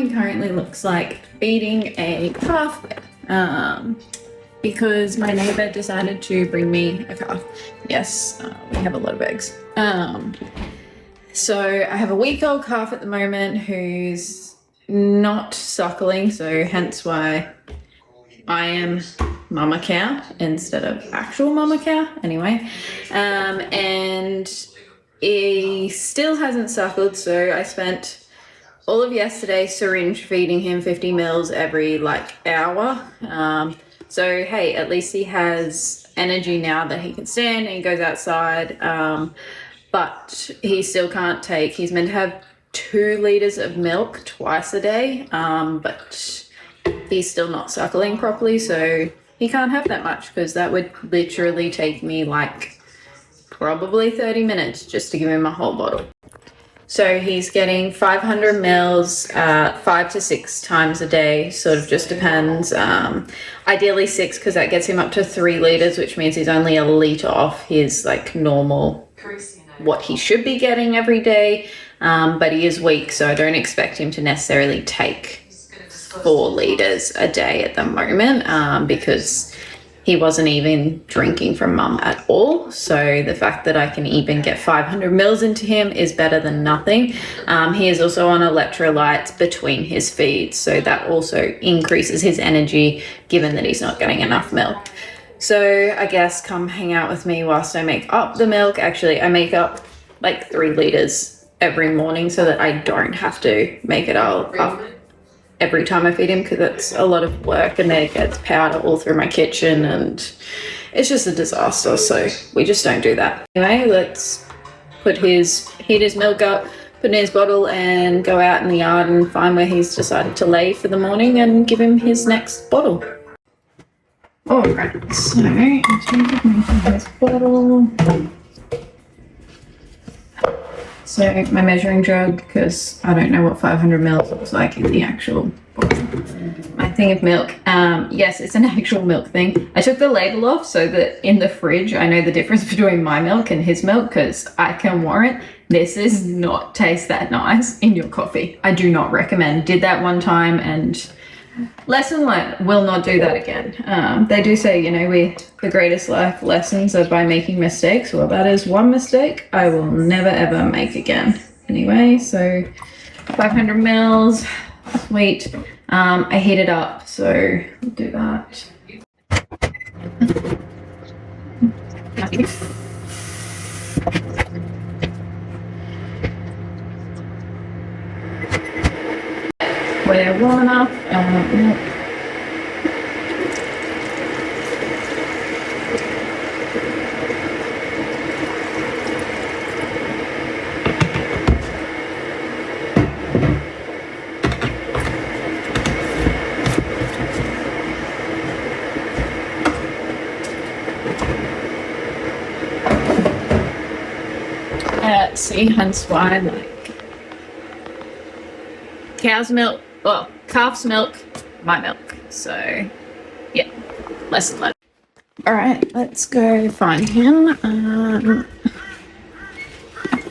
morning currently looks like feeding a calf because my neighbor decided to bring me a calf. Yes, we have a lot of eggs. So I have a week-old calf at the moment who's not suckling, so hence why I am mama cow instead of actual mama cow anyway. And he still hasn't suckled, so I spent all of yesterday syringe feeding him 50 mils every hour. So hey, at least he has energy now that he can stand and he goes outside. But he still can't take, he's meant to have 2 liters of milk twice a day, but he's still not suckling properly, so he can't have that much because that would literally take me probably 30 minutes just to give him a whole bottle. So he's getting 500 mils 5 to 6 times a day, sort of just depends. Ideally 6 because that gets him up to 3 liters, which means he's only a liter off his normal what he should be getting every day. But he is weak, so I don't expect him to necessarily take 4 liters a day at the moment because he wasn't even drinking from mum at all. So the fact that I can even get 500 mils into him is better than nothing. He is also on electrolytes between his feeds, so that also increases his energy given that he's not getting enough milk. So I guess come hang out with me whilst I make up the milk. Actually, I make up 3 liters every morning so that I don't have to make it all up every time I feed him, because it's a lot of work and then it gets powder all through my kitchen and it's just a disaster, so we just don't do that. Anyway, let's heat his milk up, put it in his bottle and go out in the yard and find where he's decided to lay for the morning and give him his next bottle. Alright, so in terms of making his bottle, so my measuring jug, because I don't know what 500 mils looks like in the actual bottle. My thing of milk, yes, it's an actual milk thing. I took the label off so that in the fridge I know the difference between my milk and his milk, because I can warrant this does not taste that nice in your coffee. I do not recommend. Did that one time and lesson learned, will not do that again. They do say, the greatest life lessons are by making mistakes. Well, that is one mistake I will never ever make again. Anyway, so 500 mils, sweet. I heat it up, so I'll do that. We're warm enough. Milk. See, hence why cow's milk, well, calf's milk, my milk. So, yeah, lesson learned. All right, let's go find him. I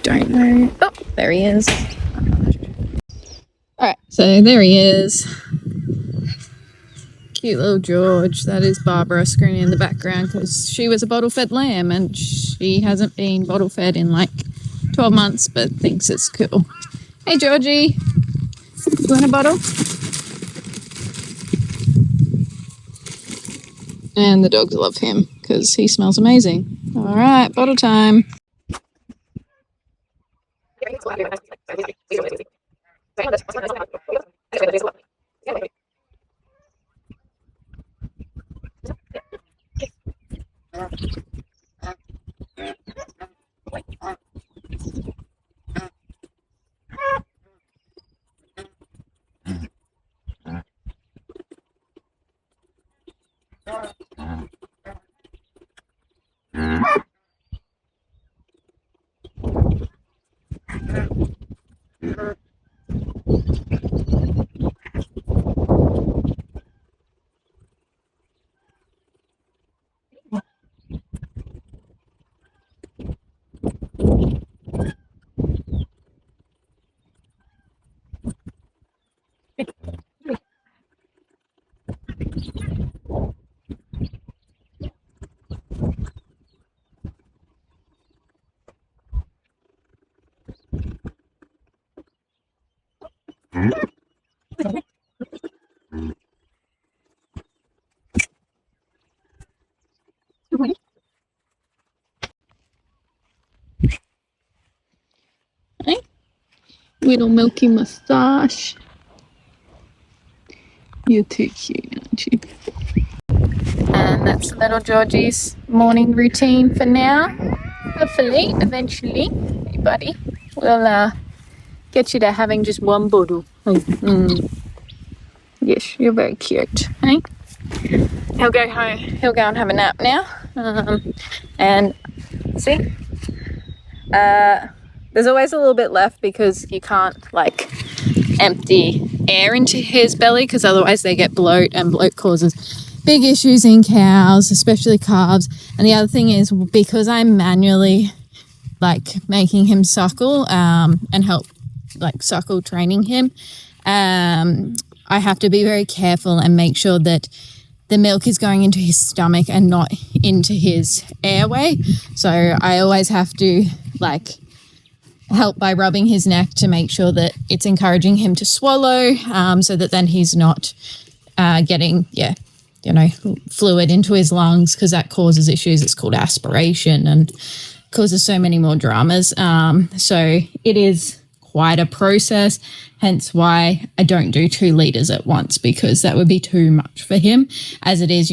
don't know. Oh, there he is. All right, so there he is. Cute little George. That is Barbara screaming in the background because she was a bottle-fed lamb and she hasn't been bottle-fed in 12 months, but thinks it's cool. Hey, Georgie. You want a bottle? And the dogs love him because he smells amazing. All right, bottle time. Hey, little milky moustache. You're too cute, aren't you? And that's little Georgie's morning routine for now. Hopefully, eventually, hey buddy, we'll get you to having just one bottle. Yes, you're very cute. Hey? He'll go home. He'll go and have a nap now. And see, there's always a little bit left because you can't like empty air into his belly because otherwise they get bloat, and bloat causes big issues in cows, especially calves. And the other thing is, because I'm manually like making him suckle and help like suckle training him, I have to be very careful and make sure that the milk is going into his stomach and not into his airway. So I always have to like help by rubbing his neck to make sure that it's encouraging him to swallow, so that then he's not getting fluid into his lungs, because that causes issues. It's called aspiration and causes so many more dramas. So it is quite a process, hence why I don't do 2 liters at once, because that would be too much for him. As it is,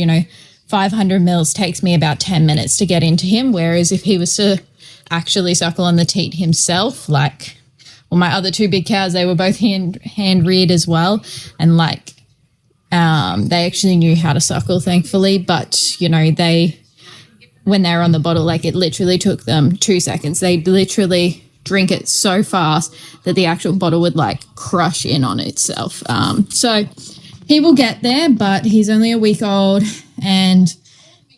500 mils takes me about 10 minutes to get into him, whereas if he was to actually suckle on the teat himself, like, well, my other 2 big cows, they were both hand reared as well, and like they actually knew how to suckle, thankfully, but they, when they were on the bottle, like it literally took them 2 seconds. They'd literally drink it so fast that the actual bottle would like crush in on itself. So he will get there, but he's only a week old, and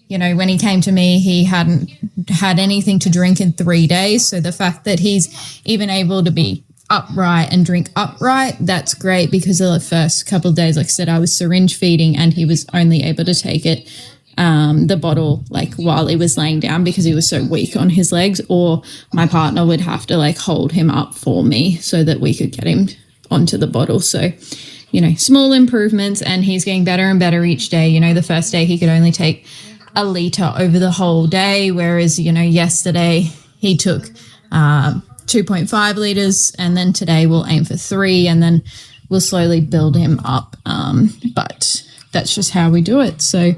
when he came to me, he hadn't had anything to drink in 3 days. So the fact that he's even able to be upright and drink upright, that's great, because the first couple of days, like I said, I was syringe feeding and he was only able to take it, the bottle, like while he was laying down, because he was so weak on his legs, or my partner would have to like hold him up for me so that we could get him onto the bottle. So, small improvements, and he's getting better and better each day. The first day he could only take a litre over the whole day, whereas, yesterday he took 2.5 litres, and then today we'll aim for 3, and then we'll slowly build him up. But that's just how we do it. So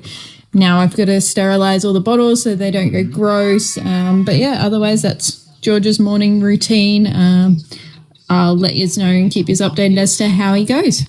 now I've got to sterilise all the bottles so they don't go gross. But yeah, otherwise that's George's morning routine. I'll let you know and keep you updated as to how he goes.